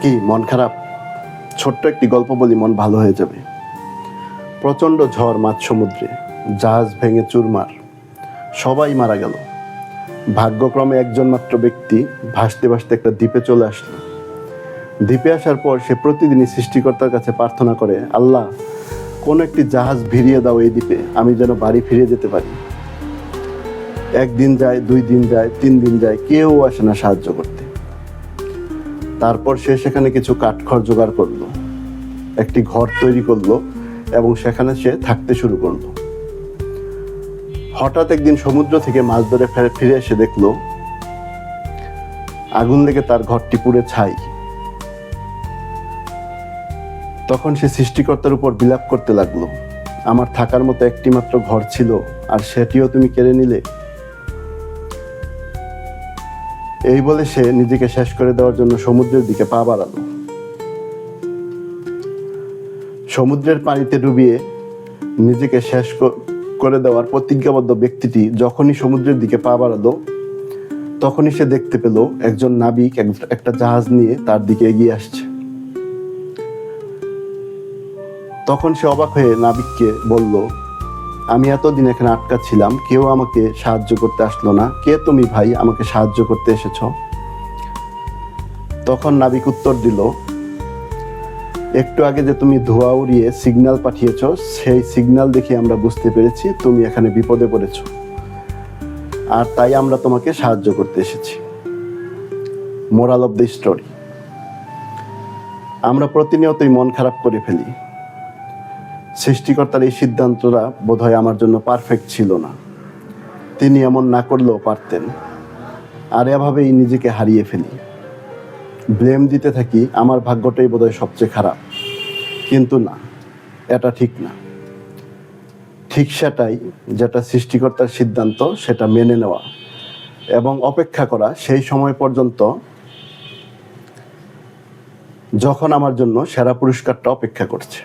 কি মন খারাপ? ছোট্ট একটি গল্প বলি, মন ভালো হয়ে যাবে। প্রচণ্ড ঝড় মাঝ সমুদ্রে, জাহাজ ভেঙে চুরমার, সবাই মারা গেল। ভাগ্যক্রমে একজন মাত্র ব্যক্তি ভাসতে ভাসতে একটা দ্বীপে চলে আসলো। দ্বীপে আসার পর সে প্রতিদিনই সৃষ্টিকর্তার কাছে প্রার্থনা করে, আল্লাহ, কোনো একটি জাহাজ ভিড়িয়ে দাও এই দ্বীপে, আমি যেন বাড়ি ফিরে যেতে পারি। একদিন যায়, 2 দিন যায়, 3 দিন যায়, কেউ আসে না সাহায্য করতে। তারপর সে সেখানে কিছু কাঠখড় জোগাড় করলো, একটি ঘর তৈরি করলো এবং সেখানে সে থাকতে শুরু করলো। হঠাৎ একদিন সমুদ্র থেকে মাছ ধরে ফিরে এসে দেখলো আগুন লেগে তার ঘরটি পুড়ে ছাই। তখন সে সৃষ্টিকর্তার উপর বিলাপ করতে লাগলো, আমার থাকার মতো একটি মাত্র ঘর ছিল, আর সেটিও তুমি কেড়ে নিলে। এই বলে সে নিজেকে শেষ করে দেওয়ার জন্য সমুদ্রের দিকে পা বাড়ালো। সমুদ্রের পানিতে ডুবিয়ে নিজেকে শেষ করে দেওয়ার প্রতিজ্ঞাবদ্ধ ব্যক্তিটি যখনই সমুদ্রের দিকে পা বাড়ালো, তখনই সে দেখতে পেল একজন নাবিক একটা জাহাজ নিয়ে তার দিকে এগিয়ে আসছে। তখন সে অবাক হয়ে নাবিককে বলল, আমি এতদিন এখানে আটকা ছিলাম, কেউ আমাকে সাহায্য করতে আসলো না, কে তুমি ভাই, আমাকে সাহায্য করতে এসেছ? তখন নাবিক উত্তর দিল, একটু আগে যে তুমি ধোঁয়া উড়িয়ে সিগন্যাল পাঠিয়েছ, সেই সিগন্যাল দেখে আমরা বুঝতে পেরেছি তুমি এখানে বিপদে পড়েছ, আর তাই আমরা তোমাকে সাহায্য করতে এসেছি। মোরাল অফ দ্য স্টোরি, আমরা প্রতিনিয়তই মন খারাপ করে ফেলি। সৃষ্টিকর্তার এই সিদ্ধান্তটা বোধহয় আমার জন্য পারফেক্ট ছিল না, তিনি এমন না করলেও পারতেন, আর এভাবেই নিজেকে হারিয়ে ফেলি। ব্লেম দিতে থাকি, আমার ভাগ্যটাই বোধহয় সবচেয়ে খারাপ। কিন্তু না, এটা ঠিক না। ঠিক সেটাই, যেটা সৃষ্টিকর্তার সিদ্ধান্ত সেটা মেনে নেওয়া এবং অপেক্ষা করা সেই সময় পর্যন্ত যখন আমার জন্য সেরা পুরস্কারটা অপেক্ষা করছে।